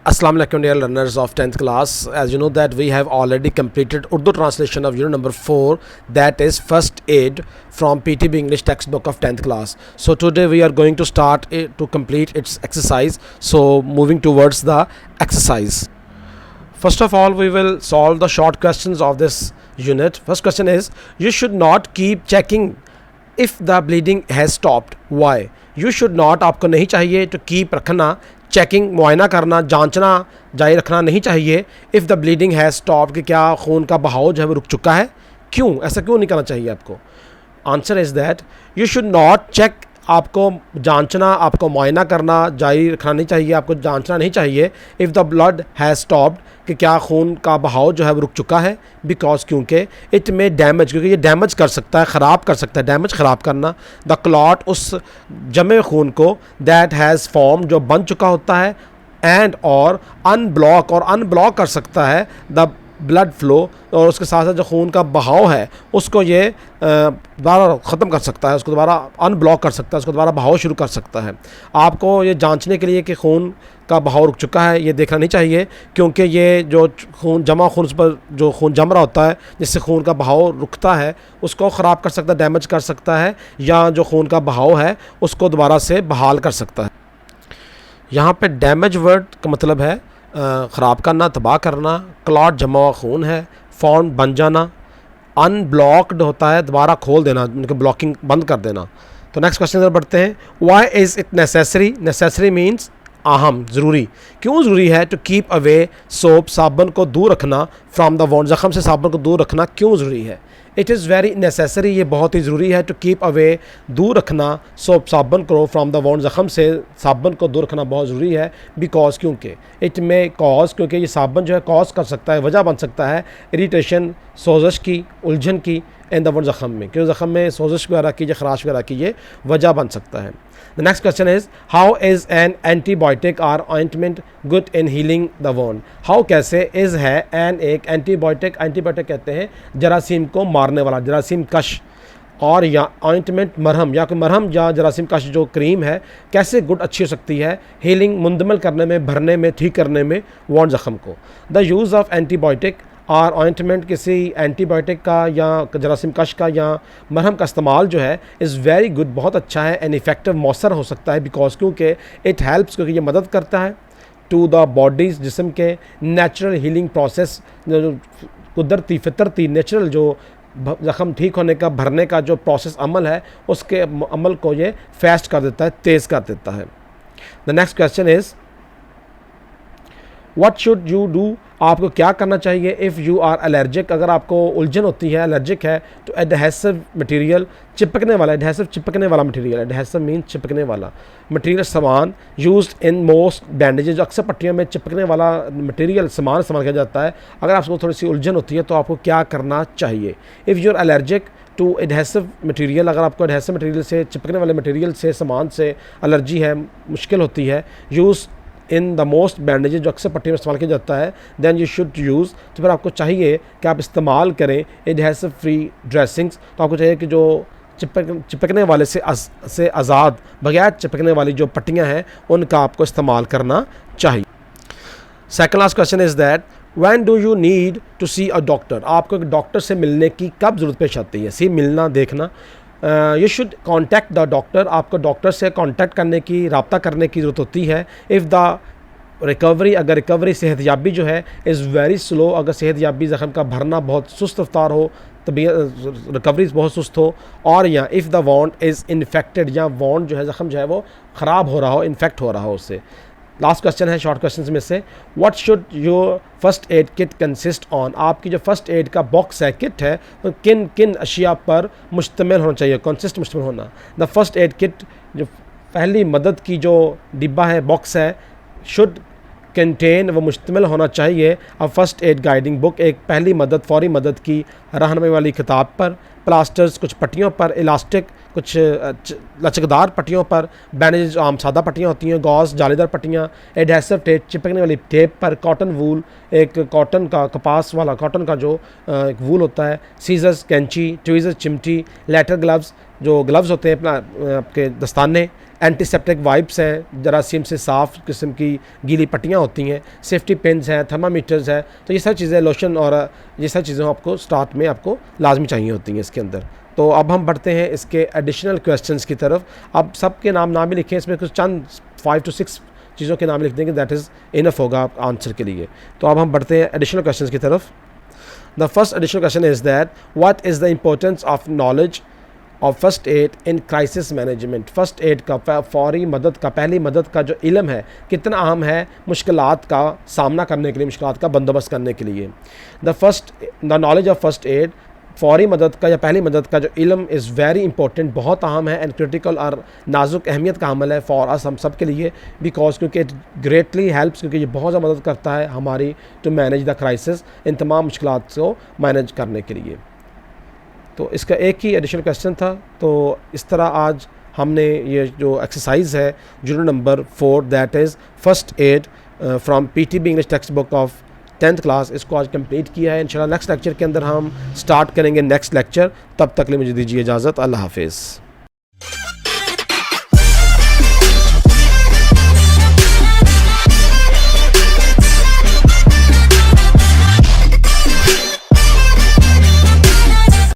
Assalamu alaikum dear learners of 10th class. As you know that we have already completed Urdu translation of unit number 4, that is first aid from PTB English textbook of 10th class. So today we are going to start to complete its exercise. So moving towards the exercise. First of all, we will solve the short questions of this unit. First question is, you should not keep checking if the bleeding has stopped. Why? You should not, आपको नहीं चाहिए to keep रखना, checking मुआयना करना, जांचना जारी रखना नहीं चाहिए if the bleeding has stop कि क्या खून का बहाव जो है वो रुक चुका है. क्यों ऐसा क्यों नहीं करना चाहिए आपको? Answer is that you should not check, आपको जांचना, आपको मुआयना करना जारी रखना नहीं चाहिए, आपको जांचना नहीं चाहिए if the blood has stopped कि क्या खून का बहाव जो है वो रुक चुका है. बिकॉज क्योंकि इट में डैमेज, क्योंकि ये डैमेज कर सकता है, ख़राब कर सकता है, डैमेज ख़राब करना द क्लॉट, उस जमे खून को दैट हैज़ फॉर्म जो बन चुका होता है, एंड और अनब्लॉक, और अनब्लॉक कर सकता है द ब्लड फ्लो, और उसके साथ साथ जो खून का बहाव है उसको ये दोबारा ख़त्म कर सकता है, उसको दोबारा अनब्लॉक कर सकता है, उसको दोबारा बहाव शुरू कर सकता है. आपको ये जांचने के लिए कि खून का बहाव रुक चुका है ये देखना नहीं चाहिए, क्योंकि ये जो खून जमा, खून पर जो खून जम रहा होता है जिससे खून का बहाव रुकता है उसको ख़राब कर सकता है, डैमेज कर सकता है, या जो खून का बहाव है उसको दोबारा से बहाल कर सकता है. यहाँ पे डैमेज वर्ड का मतलब है ख़राब करना, तबाह करना. क्लॉट जमा हुआ खून है, फॉर्म बन जाना. अनब्लॉक्ड होता है दोबारा खोल देना, उनके ब्लॉकिंग बंद कर देना. तो नेक्स्ट क्वेश्चन पर बढ़ते हैं. Why is it necessary? Necessary means अहम, ज़रूरी. क्यों ज़रूरी है टू कीप अवे सोप, साबुन को दूर रखना, फ्राम द वॉन्ड, ज़ख़म से साबुन को दूर रखना क्यों ज़रूरी है? इट इज़ वेरी नेसेसरी, ये बहुत ही ज़रूरी है. टू कीप अवे, दूर रखना, सोप साबुन को, फ्राम द वॉन्ड, ज़ख़म से साबुन को दूर रखना बहुत ज़रूरी है. बिकॉज क्योंकि इट में कॉज, क्योंकि ये साबुन जो है कॉज कर सकता है, वजह बन सकता है इरिटेशन, सोजश की, उलझन की, इन द वॉन्ड, ज़ख़म में, क्योंकि ज़ख़म में सोजश वगैरह की, खराश वगैरह की ये वजह बन सकता है. The next question is, how is an antibiotic or ointment good in healing the wound? How कैसे is है an एक antibiotic, antibiotic कहते हैं जरासीम को मारने वाला, जरासीम कश, और या ointment मरहम, या कोई मरहम या जरासीम कश जो क्रीम है कैसे गुड अच्छी हो सकती है हीलिंग, मुंदमल करने में, भरने में, ठीक करने में वॉन्ड ज़ख़म को. द यूज़ ऑफ एंटीबायोटिक और ऑइंटमेंट, किसी एंटीबायोटिक का या जरासीम कश का या मरहम का इस्तेमाल जो है इज़ वेरी गुड, बहुत अच्छा है, एंड इफ़ेक्टिव, मौसर हो सकता है. बिकॉज क्योंकि इट हेल्प्स, क्योंकि ये मदद करता है टू द बॉडीज़, जिस्म के नेचुरल हीलिंग प्रोसेस, जो कुदरती फितरती नेचुरल जो ज़ख़म ठीक होने का, भरने का जो प्रोसेस अमल है उसके अमल को ये फास्ट कर देता है, तेज़ कर देता है. The next question is, what should you do? आपको क्या करना चाहिए इफ़ यू आर एलर्जिक, अगर आपको उलझन होती है, एलर्जिक है, तो एडहेसिव मटेरियल, चिपकने वाला, एडहेसिव चिपकने वाला मटेरियल, एडहेसिव मीन चिपकने वाला मटेरियल, सामान यूज्ड इन मोस्ट बैंडेजेज, जो अक्सर पट्टियों में चिपकने वाला मटेरियल सामान इस्तेमाल किया जाता है. अगर आपको थोड़ी सी उलझन होती है तो आपको क्या करना चाहिए? If you are allergic to adhesive material, अगर आपको एडहेसिव मटेरियल से, चिपकने वाले मटेरियल से, सामान से एलर्जी है, मुश्किल होती है, use in the most bandages, जो अक्सर पट्टी में इस्तेमाल किया जाता है, दैन यू शुड यूज़, तो फिर आपको चाहिए कि आप इस्तेमाल करें एडहेसिव फ्री ड्रेसिंग्स. तो आपको चाहिए कि जो चिपकने वाले से आज़ाद, बगैर चिपकने वाली जो पट्टियाँ हैं उनका आपको इस्तेमाल करना चाहिए. Second last question is that when do you need to see a doctor? आपको एक डॉक्टर से मिलने की कब ज़रूरत पेश आती है? सी मिलना, देखना. You should contact the doctor, आपको डॉक्टर से कॉन्टैक्ट करने की, रब्ता करने की ज़रूरत होती है. इफ़ द रिकवरी, अगर रिकवरी, सेहतयाबी जो है इज़ वेरी स्लो, अगर सेहतयाबी, ज़ख़म का भरना बहुत सुस्त रफ्तार हो, तभी रिकवरी बहुत सुस्त हो, और या if the wound is infected, या वॉन्ड जो है, ज़ख़म जो है वो ख़राब हो रहा हो, इन्फेक्ट हो रहा हो उससे. लास्ट क्वेश्चन है शॉर्ट क्वेश्चन में से, what should your first aid kit consist on? आपकी जो फर्स्ट एड का बॉक्स है, किट है, तो किन किन अशिया पर मुश्तमिल होना चाहिए, कंसिस्ट मुश्तमिल होना? द फर्स्ट एड किट, जो पहली मदद की जो डिब्बा है, बॉक्स है, शुड कंटेन, वो मुश्तमिल होना चाहिए अब फर्स्ट एड गाइडिंग बुक, एक पहली मदद, फौरी मदद की रहनुमाई वाली किताब पर, प्लास्टर्स, कुछ पट्टियों पर, इलास्टिक, कुछ लचकदार पट्टियों पर, बैंडेज, आम सादा पट्टियाँ होती हैं, गॉज, जालीदार पट्टियाँ, एडहेसिव टेप, चिपकने वाली टेप पर, कॉटन वूल, एक कॉटन का, कपास वाला कॉटन का जो एक वूल होता है, सीजर्स, कैंची, ट्वीज़र्स, चिमटी, लेटर ग्लव्स, जो ग्लव्स होते हैं अपना आपके दस्ताने, एंटीसेप्टिक वाइप्स हैं, जरासीम से साफ़ किस्म की गीली पट्टियाँ होती हैं, सेफ्टी पिन्स हैं, थर्मामीटर्स है, तो ये सारी चीज़ें, लोशन और ये सारी चीज़ें आपको स्टार्ट में आपको लाजमी चाहिए होती हैं इसके अंदर। तो अब हम बढ़ते हैं इसके एडिशनल क्वेश्चंस की तरफ। अब सबके नाम ना भी लिखें, इसमें कुछ चंद 5 to 6 चीज़ों के नाम लिख देंगे, दैट इज़ इनफ होगा आंसर के लिए। तो अब हम बढ़ते हैं एडिशनल क्वेश्चंस की तरफ। The first additional question is that what is the importance of knowledge of first aid in crisis management. First aid का, फौरी मदद का, पहली मदद का जो इल्म है कितना अहम है मुश्किलात का सामना करने के लिए, मुश्किलात का बंदोबस्त करने के लिए। The knowledge of first aid, फौरी मदद का या पहली मदद का जो इल्म इज़ वेरी इंपॉर्टेंट, बहुत अहम है, एंड क्रिटिकल और नाजुक अहमियत का अमल है फॉर अस, हम सब के लिए, बिकॉज क्योंकि इट ग्रेटली हेल्प्स, क्योंकि ये बहुत ज़्यादा मदद करता है हमारी टू मैनेज द क्राइसिस, इन तमाम मुश्किलात को मैनेज करने के लिए। तो इसका एक ही एडिशनल क्वेश्चन था। तो इस तरह आज हमने ये जो एक्सरसाइज है unit number 4 that is first aid from PTB English text book of 10th class, इसको आज कंप्लीट किया है। इंशाल्लाह नेक्स्ट लेक्चर के अंदर हम स्टार्ट करेंगे नेक्स्ट लेक्चर। तब तक के लिए मुझे दीजिए इजाज़त। अल्लाह हाफिज़।